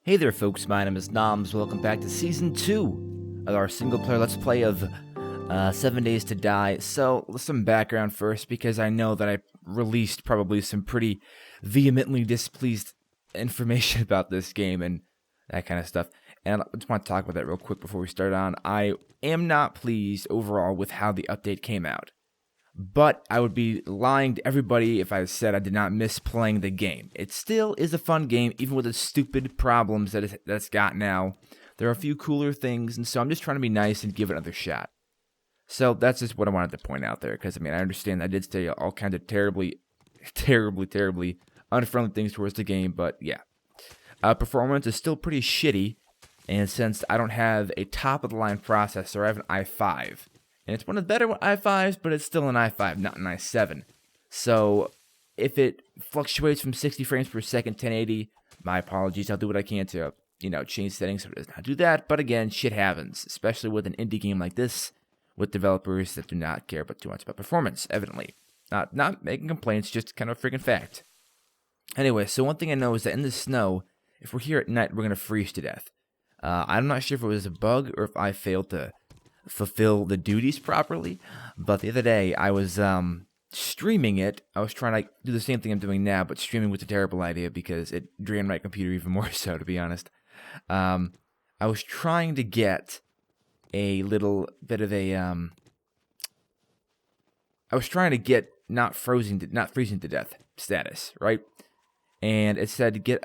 Hey there folks, my name is Noms. Welcome back to Season 2 of our single-player Let's Play of 7 Days to Die. So, some background first, because I know that I released probably some pretty vehemently displeased information about this game and that kind of stuff. And I just want to talk about that real quick before we start on. I am not pleased overall with how the update came out. But I would be lying to everybody if I said I did not miss playing the game. It still is a fun game, even with the stupid problems that it's got now. There are a few cooler things, and so I'm just trying to be nice and give it another shot. So that's just what I wanted to point out there, because I mean, I understand I did say all kinds of terribly unfriendly things towards the game, but yeah. Performance is still pretty shitty, and since I don't have a top-of-the-line processor, I have an i5. And it's one of the better i5s, but it's still an i5, not an i7. So, if it fluctuates from 60 frames per second, 1080, my apologies, I'll do what I can to, change settings so it does not do that. But again, shit happens, especially with an indie game like this, with developers that do not care too much about performance, evidently. Not making complaints, just kind of a freaking fact. Anyway, so one thing I know is that in the snow, if we're here at night, we're going to freeze to death. I'm not sure if it was a bug or if I failed to fulfill the duties properly, but the other day I was streaming it. I was trying to do the same thing I'm doing now, but streaming was a terrible idea because it drained my computer even more so, to be honest. I was trying to get a little bit of a I was trying to get not freezing to death status, right? And it said get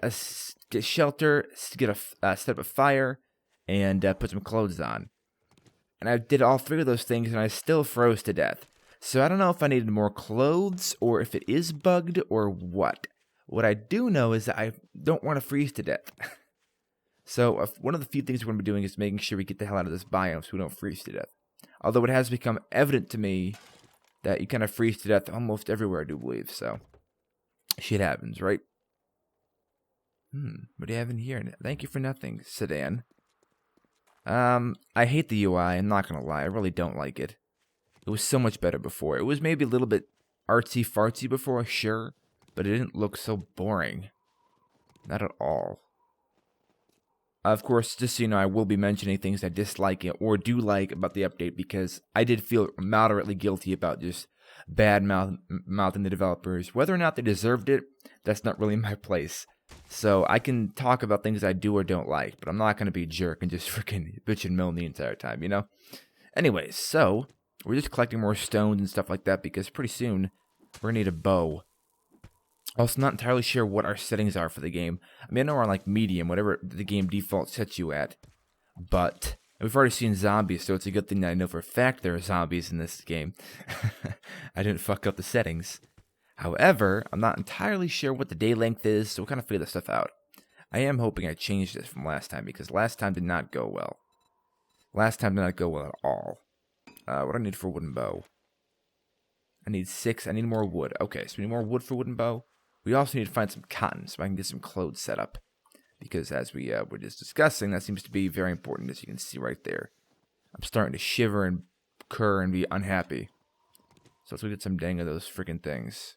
shelter, get a set up a fire, and put some clothes on. And I did all three of those things, and I still froze to death. So I don't know if I needed more clothes, or if it is bugged, or what. What I do know is that I don't want to freeze to death. So one of the few things we're going to be doing is making sure we get the hell out of this biome so we don't freeze to death. Although it has become evident to me that you kind of freeze to death almost everywhere, I do believe. So shit happens, right? What do you have in here? Thank you for nothing, Sedan. I hate the UI, I'm not gonna lie, I really don't like it. It was so much better before. It was maybe a little bit artsy-fartsy before, sure, but it didn't look so boring. Not at all. Of course, just so you know, I will be mentioning things I dislike or do like about the update, because I did feel moderately guilty about just bad-mouthing the developers. Whether or not they deserved it, that's not really my place. So I can talk about things I do or don't like, but I'm not going to be a jerk and just freaking bitch and moan the entire time, you know? Anyways, so we're just collecting more stones and stuff like that because pretty soon we're going to need a bow. Also, not entirely sure what our settings are for the game. I mean, I know we're on like medium, whatever the game default sets you at, but we've already seen zombies, so it's a good thing that I know for a fact there are zombies in this game. I didn't fuck up the settings. However, I'm not entirely sure what the day length is, so we'll kind of figure this stuff out. I am hoping I changed this from last time, because last time did not go well. Last time did not go well at all. What do I need for a wooden bow? I need 6. I need more wood. Okay, so we need more wood for wooden bow. We also need to find some cotton, so I can get some clothes set up. Because as we were just discussing, that seems to be very important, as you can see right there. I'm starting to shiver and curr and be unhappy. So let's go get some dang of those freaking things.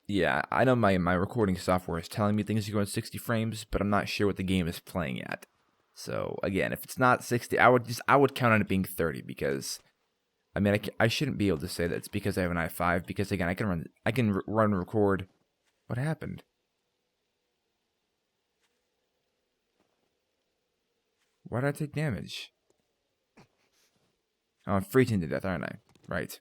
Yeah, I know my recording software is telling me things are going 60 frames, but I'm not sure what the game is playing at. So again, if it's not 60, I would count on it being 30, because I mean I shouldn't be able to say that it's because I have an i5, because again I can run and record. What happened? Why did I take damage? Oh, I'm freezing to death, aren't I? Right.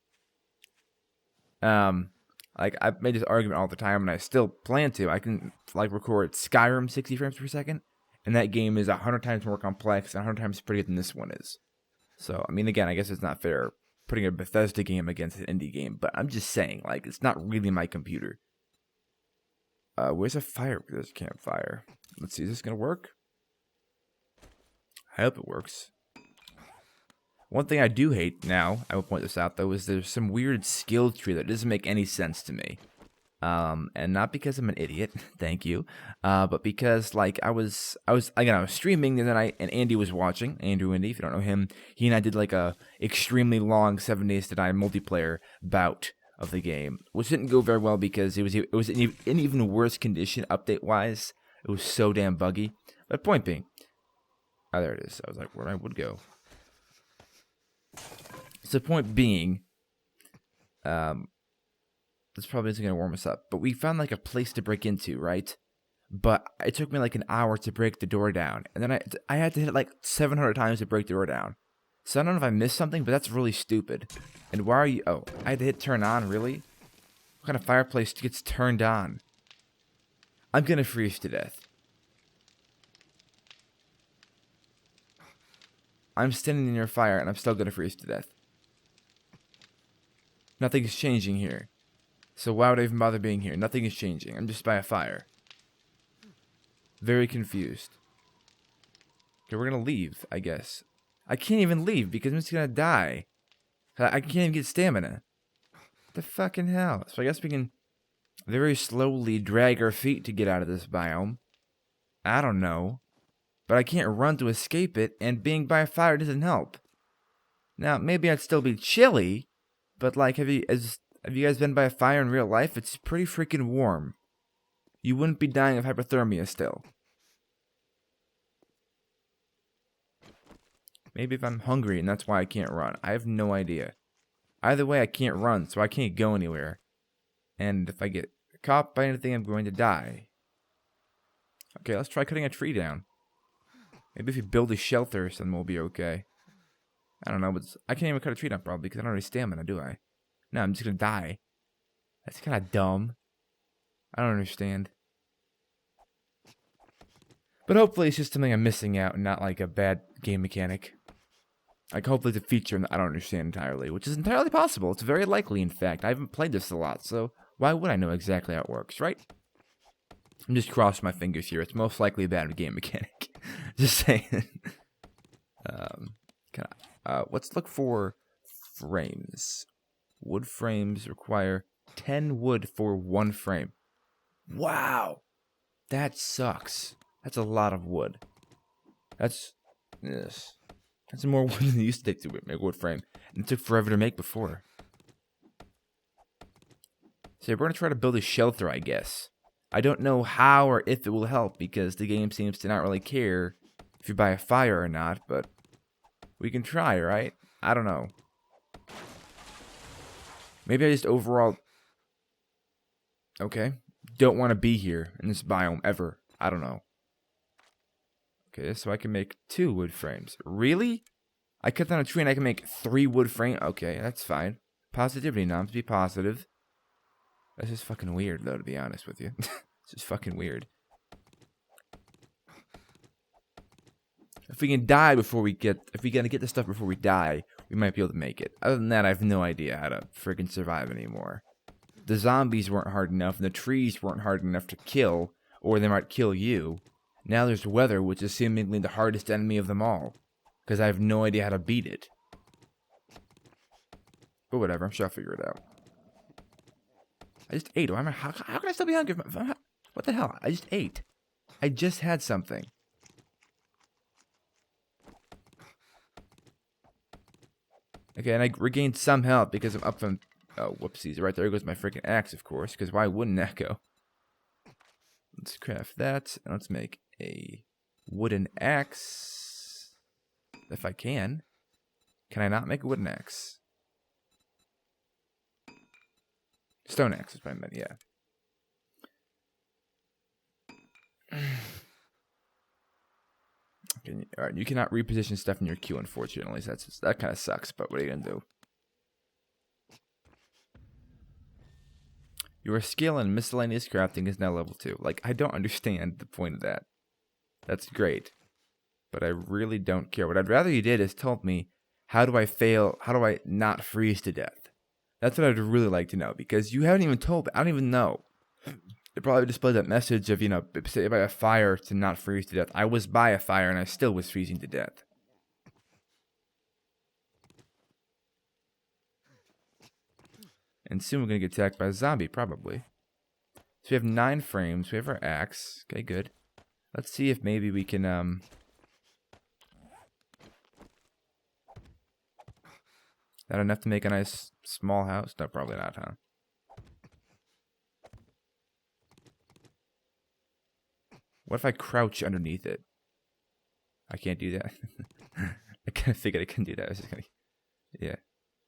Like, I made this argument all the time, and I still plan to. I can, record Skyrim 60 frames per second, and that game is 100 times more complex and 100 times prettier than this one is. So, I mean, again, I guess it's not fair putting a Bethesda game against an indie game, but I'm just saying, it's not really my computer. Where's a fire? There's a campfire. Let's see, is this gonna work? I hope it works. One thing I do hate now, I will point this out though, is there's some weird skill tree that doesn't make any sense to me. And not because I'm an idiot, thank you, but because I was streaming, and then Andy was watching. Andrew Indy, if you don't know him, he and I did a extremely long 7 Days to Die multiplayer bout of the game, which didn't go very well because it was in even worse condition update-wise. It was so damn buggy. But point being, oh, there it is. I was like, where I would go. So point being, this probably isn't going to warm us up, but we found like a place to break into, right? But it took me like an hour to break the door down. And then I had to hit it like 700 times to break the door down. So I don't know if I missed something, but that's really stupid. And why are you... Oh, I had to hit turn on, really? What kind of fireplace gets turned on? I'm going to freeze to death. I'm standing near fire, and I'm still going to freeze to death. Nothing is changing here. So why would I even bother being here? Nothing is changing. I'm just by a fire. Very confused. Okay, we're going to leave, I guess. I can't even leave because I'm just going to die. I can't even get stamina. What the fucking hell? So I guess we can very slowly drag our feet to get out of this biome. I don't know. But I can't run to escape it, and being by fire doesn't help. Now, maybe I'd still be chilly, but like, have you guys been by a fire in real life? It's pretty freaking warm. You wouldn't be dying of hypothermia still. Maybe if I'm hungry and that's why I can't run. I have no idea. Either way, I can't run, so I can't go anywhere. And if I get caught by anything, I'm going to die. Okay, let's try cutting a tree down. Maybe if you build a shelter or something, we'll be okay. I don't know, but I can't even cut a tree down probably because I don't have any stamina, do I? No, I'm just going to die. That's kind of dumb. I don't understand. But hopefully it's just something I'm missing out and not like a bad game mechanic. Like hopefully it's a feature that I don't understand entirely, which is entirely possible. It's very likely, in fact. I haven't played this a lot, so why would I know exactly how it works, right? I'm just crossing my fingers here. It's most likely a bad game mechanic. Just saying. Let's look for frames. Wood frames require 10 wood for 1 frame. Wow! That sucks. That's a lot of wood. That's more wood than it used to take to make a wood frame. And it took forever to make before. So we're going to try to build a shelter, I guess. I don't know how or if it will help because the game seems to not really care if you're by a fire or not, but we can try, right? I don't know. Maybe I just overall... Okay. Don't want to be here in this biome ever. I don't know. Okay, so I can make 2 wood frames. Really? I cut down a tree and I can make 3 wood frames? Okay, that's fine. Positivity, Noms. Be positive. That's just fucking weird, though, to be honest with you. It's just fucking weird. If we can die before we get... If we gotta get this stuff before we die, we might be able to make it. Other than that, I have no idea how to friggin' survive anymore. The zombies weren't hard enough, and the trees weren't hard enough to kill, or they might kill you. Now there's weather, which is seemingly the hardest enemy of them all. Because I have no idea how to beat it. But whatever, I'm sure I'll figure it out. I just ate. How can I still be hungry? What the hell? I just ate. I just had something. Okay, and I regained some health because I'm up from... Oh, whoopsies. Right there goes my freaking axe, of course. Because why wouldn't that go? Let's craft that. And let's make a wooden axe. If I can. Can I not make a wooden axe? Stone axe is what I meant, yeah. Okay, alright, you cannot reposition stuff in your queue, unfortunately. So that kind of sucks, but what are you going to do? Your skill in miscellaneous crafting is now level 2. Like, I don't understand the point of that. That's great. But I really don't care. What I'd rather you did is told me, how do I not freeze to death? That's what I'd really like to know, because you haven't even told me. I don't even know. It probably displayed that message of, say by a fire to not freeze to death. I was by a fire and I still was freezing to death. And soon we're going to get attacked by a zombie, probably. So we have 9 frames. We have our axe. Okay, good. Let's see if maybe we can, That enough to make a nice small house? No, probably not, huh? What if I crouch underneath it? I can't do that. I kind of figured I couldn't do that. I was just gonna... Yeah,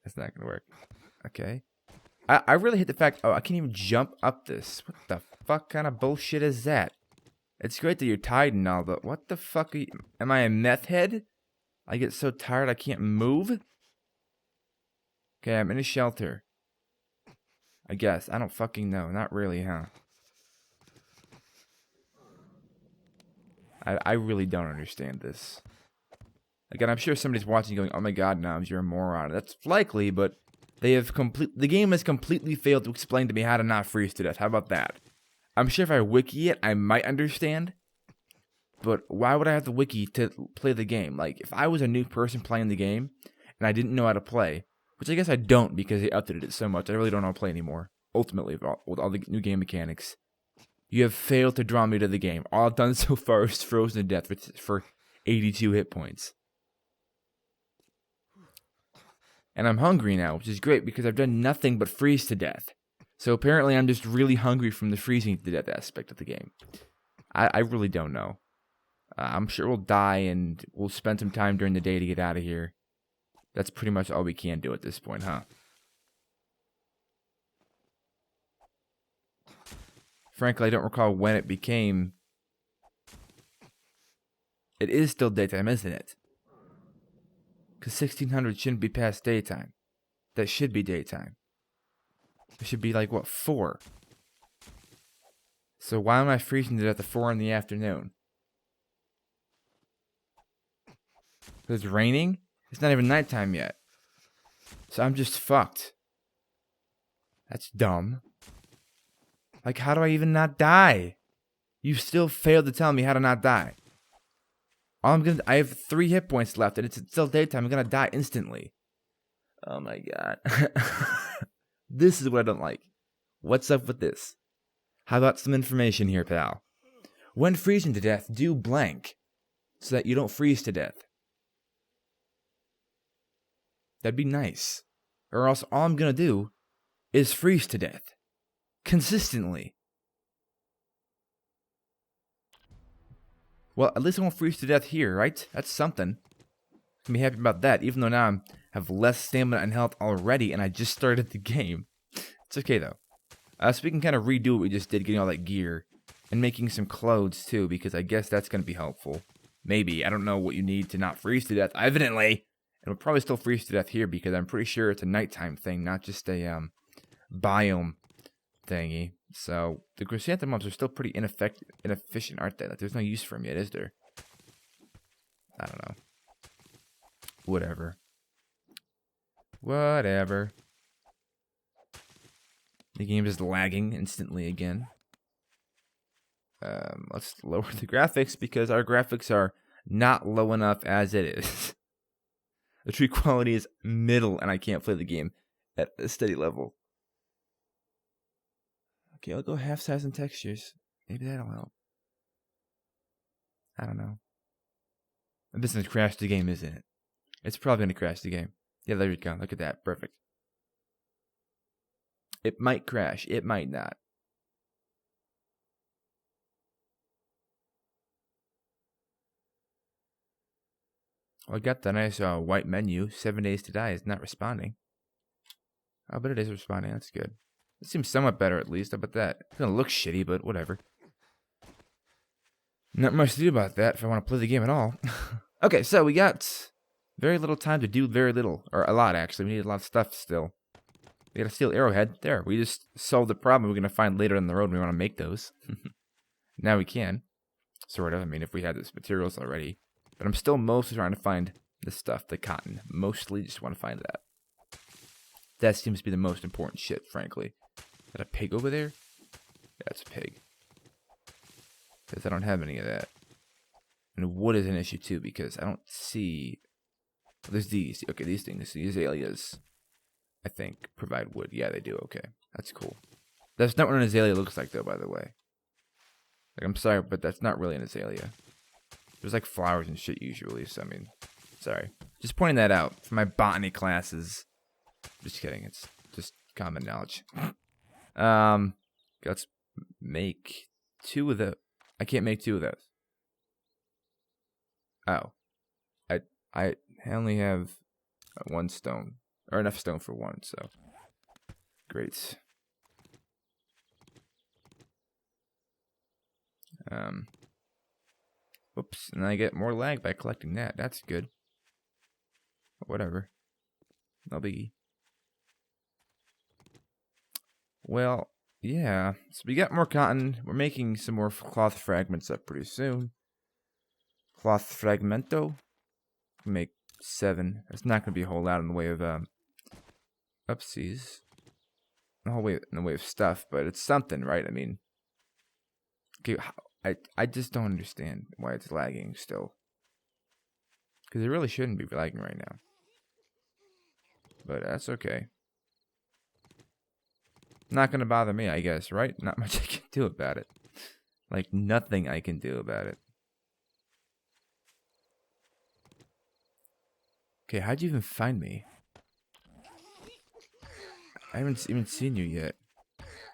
that's not gonna work. Okay. I really hate the fact... Oh, I can't even jump up this. What the fuck kind of bullshit is that? It's great that you're tied and all, but what the fuck are you... Am I a meth head? I get so tired I can't move? Okay, I'm in a shelter. I guess. I don't fucking know. Not really, huh? I really don't understand this. Again, I'm sure somebody's watching going, oh my god, Noms, you're a moron. That's likely, but the game has completely failed to explain to me how to not freeze to death. How about that? I'm sure if I wiki it, I might understand. But why would I have to wiki to play the game? Like, if I was a new person playing the game, and I didn't know how to play, which I guess I don't because they updated it so much, I really don't know how to play anymore. Ultimately, with all the new game mechanics. You have failed to draw me to the game. All I've done so far is frozen to death for 82 hit points. And I'm hungry now, which is great because I've done nothing but freeze to death. So apparently I'm just really hungry from the freezing to death aspect of the game. I really don't know. I'm sure we'll die and we'll spend some time during the day to get out of here. That's pretty much all we can do at this point, huh? Frankly, I don't recall when it became... It is still daytime, isn't it? Because 1600 shouldn't be past daytime. That should be daytime. It should be like, what, 4? So why am I freezing to death at 4 in the afternoon? Because it's raining? It's not even nighttime yet. So I'm just fucked. That's dumb. Like, how do I even not die? You still failed to tell me how to not die. I have 3 hit points left, and it's still daytime. I'm gonna die instantly. Oh my god. This is what I don't like. What's up with this? How about some information here, pal? When freezing to death, do blank, so that you don't freeze to death. That'd be nice. Or else all I'm gonna do is freeze to death. Consistently. Well, at least I won't freeze to death here, right? That's something. I can be happy about that, even though now I have less stamina and health already, and I just started the game. It's okay, though. So we can kind of redo what we just did, getting all that gear. And making some clothes, too, because I guess that's going to be helpful. Maybe. I don't know what you need to not freeze to death, evidently. And we'll probably still freeze to death here, because I'm pretty sure it's a nighttime thing, not just a biome thingy. So, the chrysanthemums are still pretty inefficient, aren't they? Like, there's no use for them yet, is there? I don't know. Whatever. The game is lagging instantly again. Let's lower the graphics, because our graphics are not low enough as it is. The tree quality is middle, and I can't play the game at a steady level. Okay, I'll go half size and textures. Maybe that'll help. I don't know. This is going to crash the game, isn't it? It's probably going to crash the game. Yeah, there you go. Look at that. Perfect. It might crash. It might not. Well, I got the nice white menu. 7 days to die is not responding. Oh, but it is responding. That's good. It seems somewhat better, at least. How about that? It's going to look shitty, but whatever. Not much to do about that if I want to play the game at all. Okay, so we got very little time to do very little. Or a lot, actually. We need a lot of stuff still. We got a steel arrowhead. There, we just solved the problem we're going to find later on the road when we want to make those. Now we can. Sort of. I mean, if we had those materials already. But I'm still mostly trying to find this stuff, the cotton. Mostly just want to find that. That seems to be the most important shit, frankly. Is that a pig over there? Yeah, it's a pig. Because I don't have any of that. And wood is an issue, too, because I don't see... There's these. Okay, these things. These azaleas, I think, provide wood. Yeah, they do. Okay. That's cool. That's not what an azalea looks like, though, by the way. Like, I'm sorry, but that's not really an azalea. There's, like, flowers and shit, usually. So, I mean, sorry. Just pointing that out for my botany classes. Just kidding. It's just common knowledge. Let's make 2 of the... I can't make 2 of those. Oh. I only have 1 stone. Or enough stone for 1, so. Great. Oops, and I get more lag by collecting that. That's good. Whatever. No biggie. Well, yeah. So we got more cotton. We're making some more cloth fragments up pretty soon. Cloth fragmento. Make 7. It's not going to be a whole lot in the way of, upsies. Not a whole way in the way of stuff, but it's something, right? I mean, okay, I just don't understand why it's lagging still. Because it really shouldn't be lagging right now. But that's okay. Not going to bother me, I guess, right? Not much I can do about it. Like, nothing I can do about it. Okay, how'd you even find me? I haven't even seen you yet.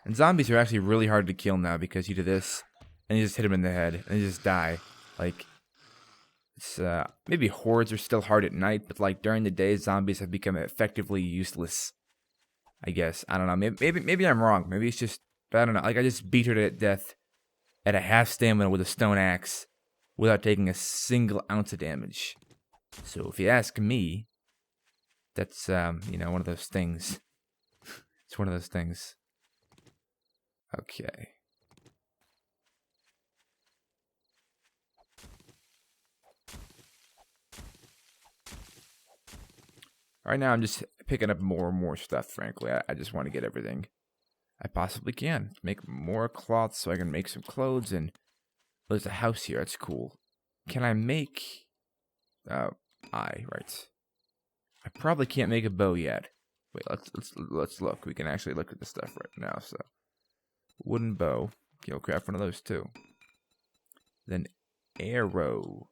And zombies are actually really hard to kill now because you do this, and you just hit them in the head, and they just die. Like, it's, maybe hordes are still hard at night, but like during the day, zombies have become effectively useless. I guess. I don't know. Maybe I'm wrong. Maybe it's just, I don't know. Like, I just beat her to death at a half stamina with a stone axe without taking a single ounce of damage. So if you ask me, that's, you know, one of those things. It's one of those things. Okay. Right now, I'm just picking up more and more stuff, frankly. I just want to get everything I possibly can. Make more cloth so I can make some clothes, and there's a house here. That's cool. Can I make... right. I probably can't make a bow yet. Wait, let's look. We can actually look at the stuff right now, so... Wooden bow. Okay, I'll craft one of those, too. Then arrow.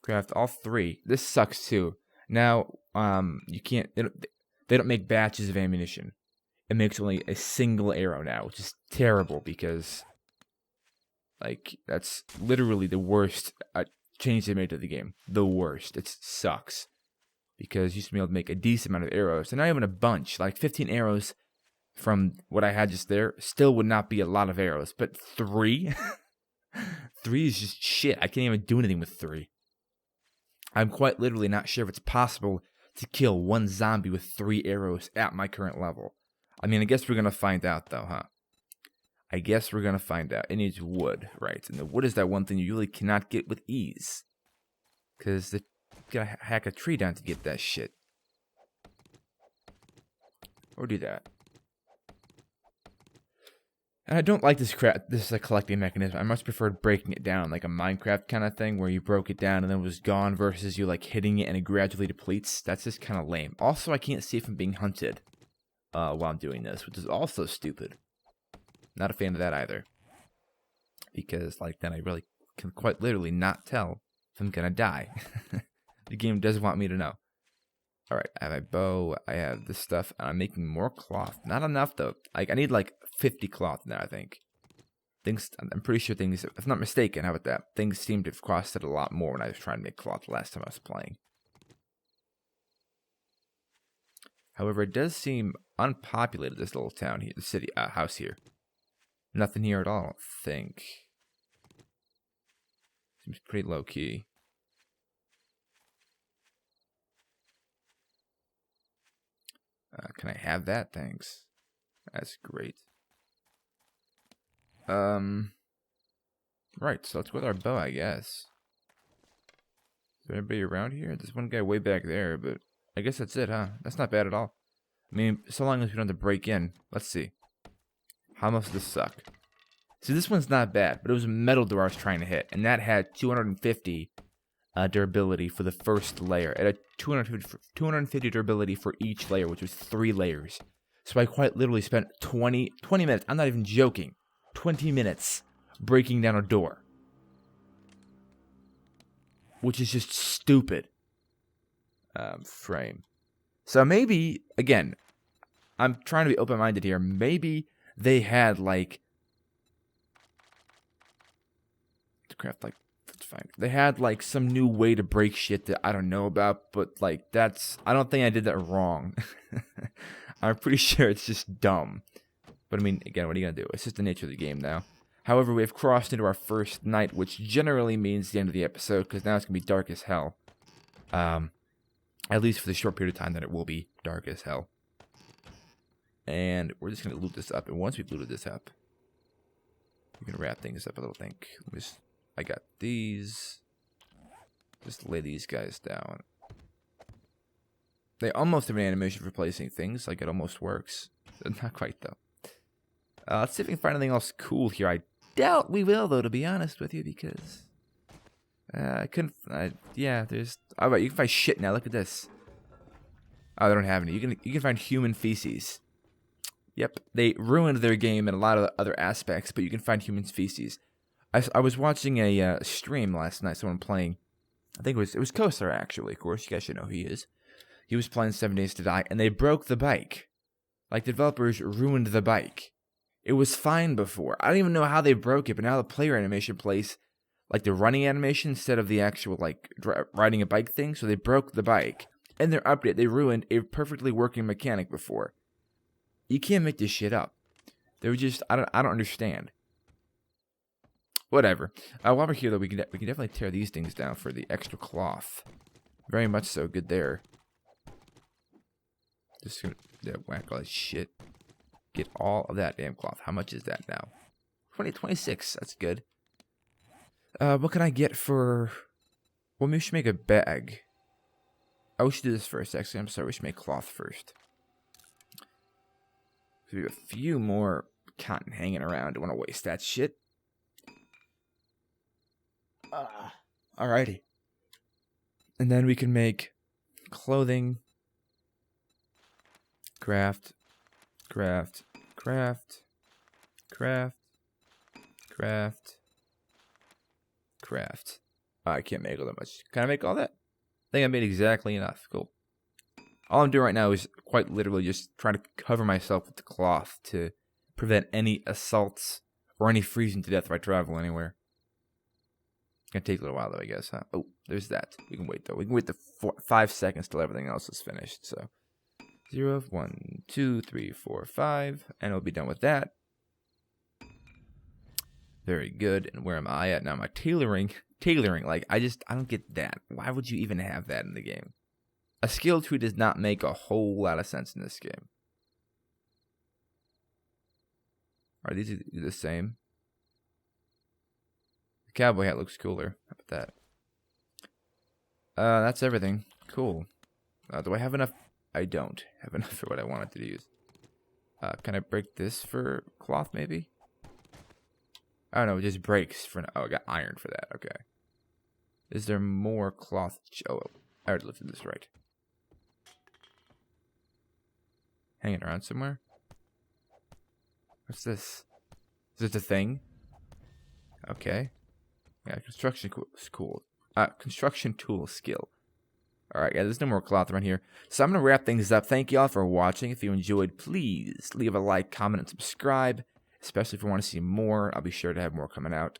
Craft all 3. This sucks, too. Now, you can't... They don't make batches of ammunition. It makes only a single arrow now, which is terrible because... Like, that's literally the worst change they made to the game. The worst. It sucks. Because you used to be able to make a decent amount of arrows. And not even a bunch. Like, 15 arrows from what I had just there still would not be a lot of arrows. But 3? 3 is just shit. I can't even do anything with 3. I'm quite literally not sure if it's possible to kill 1 zombie with 3 arrows at my current level. I mean, I guess we're going to find out, though, huh? I guess we're going to find out. It needs wood, right? And the wood is that one thing you really cannot get with ease. Because you got to hack a tree down to get that shit. Or do that. And I don't like this collecting mechanism. I much prefer breaking it down, like a Minecraft kind of thing, where you broke it down and then it was gone, versus you like hitting it and it gradually depletes. That's just kind of lame. Also, I can't see if I'm being hunted while I'm doing this, which is also stupid. Not a fan of that either. Because, like, then I really can quite literally not tell if I'm gonna die. The game does want me to know. Alright, I have a bow, I have this stuff, and I'm making more cloth. Not enough, though. Like, I need, like, 50 cloth now, I think. I'm pretty sure things, if I'm not mistaken, how about that? Things seem to have costed a lot more when I was trying to make cloth last time I was playing. However, it does seem unpopulated, this little town here, the city, house here. Nothing here at all, I don't think. Seems pretty low-key. Can I have that? Thanks. That's great. Right, so let's go with our bow, I guess. Is there anybody around here? There's one guy way back there, but I guess that's it, huh? That's not bad at all. I mean, so long as we don't have to break in. Let's see. How much does this suck? See, this one's not bad, but it was a metal door I was trying to hit, and that had 250 durability for the first layer. It had 250 durability for each layer, which was 3 layers. So I quite literally spent 20 minutes, I'm not even joking, 20 minutes breaking down a door. Which is just stupid. Frame. So maybe, again, I'm trying to be open-minded here. Maybe they had, like, to craft, like, that's fine. They had, like, some new way to break shit that I don't know about, but, like, I don't think I did that wrong. I'm pretty sure it's just dumb. But, I mean, again, what are you going to do? It's just the nature of the game now. However, we have crossed into our first night, which generally means the end of the episode, because now it's going to be dark as hell. At least for the short period of time that it will be dark as hell. And we're just going to loot this up. And once we've looted this up, we can wrap things up a little, think. I got these. Just lay these guys down. They almost have an animation for placing things. Like, it almost works. Not quite, though. Let's see if we can find anything else cool here. I doubt we will, though, to be honest with you, because... I couldn't... yeah, there's... Oh, right, you can find shit now. Look at this. Oh, they don't have any. You can find human feces. Yep, they ruined their game in a lot of other aspects, but you can find human feces. I was watching a stream last night, someone playing... I think it was Kosar, actually, of course. You guys should know who he is. He was playing 7 Days to Die, and they broke the bike. Like, the developers ruined the bike. It was fine before. I don't even know how they broke it, but now the player animation plays... like the running animation instead of the actual, like, riding a bike thing. So they broke the bike. In their update, they ruined a perfectly working mechanic before. You can't make this shit up. They were just, I don't understand. Whatever. While we're here, though, we can definitely tear these things down for the extra cloth. Very much so. Good there. Just gonna whack all that shit. Get all of that damn cloth. How much is that now? 26. That's good. What can I get for... well, maybe we should make a bag. Oh, we should do this first, actually. I'm sorry, we should make cloth first. We have a few more cotton hanging around. Don't want to waste that shit. Alrighty. And then we can make clothing. Craft. Craft. Craft. Craft. Craft. Craft. I can't make all that much. Can I make all that? I think I made exactly enough. Cool. All I'm doing right now is quite literally just trying to cover myself with the cloth to prevent any assaults or any freezing to death if I travel anywhere. It's gonna take a little while though, I guess, huh? Oh, there's that. We can wait though. We can wait the 5 seconds till everything else is finished. So 0, 1, 2, 3, 4, 5, and we'll be done with that. Very good. And where am I at now? My tailoring. Like, I don't get that. Why would you even have that in the game? A skill tree does not make a whole lot of sense in this game. Are these the same? The cowboy hat looks cooler. How about that? That's everything. Cool. Do I have enough? I don't have enough for what I wanted to use. Can I break this for cloth, maybe? Oh, no, it just breaks for... oh, I got iron for that. Okay. Is there more cloth? Oh, I already lifted this right. Hanging around somewhere? What's this? Is it a thing? Okay. Yeah, construction is cool. Construction tool skill. Alright, yeah, there's no more cloth around here. So I'm going to wrap things up. Thank you all for watching. If you enjoyed, please leave a like, comment, and subscribe. Especially if you want to see more. I'll be sure to have more coming out.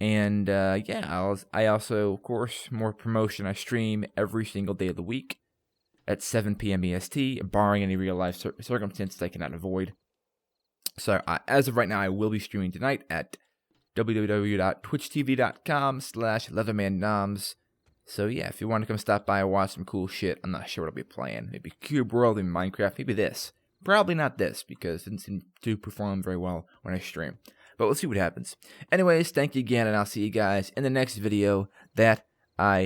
And, yeah, I also, of course, more promotion. I stream every single day of the week at 7 p.m. EST, barring any real-life circumstances I cannot avoid. So, as of right now, I will be streaming tonight at www.twitchtv.com/leathermannoms. So, yeah, if you want to come stop by and watch some cool shit, I'm not sure what I'll be playing. Maybe Cube World and Minecraft, maybe this. Probably not this, because it didn't seem to perform very well when I stream. But we'll see what happens. Anyways, thank you again, and I'll see you guys in the next video that I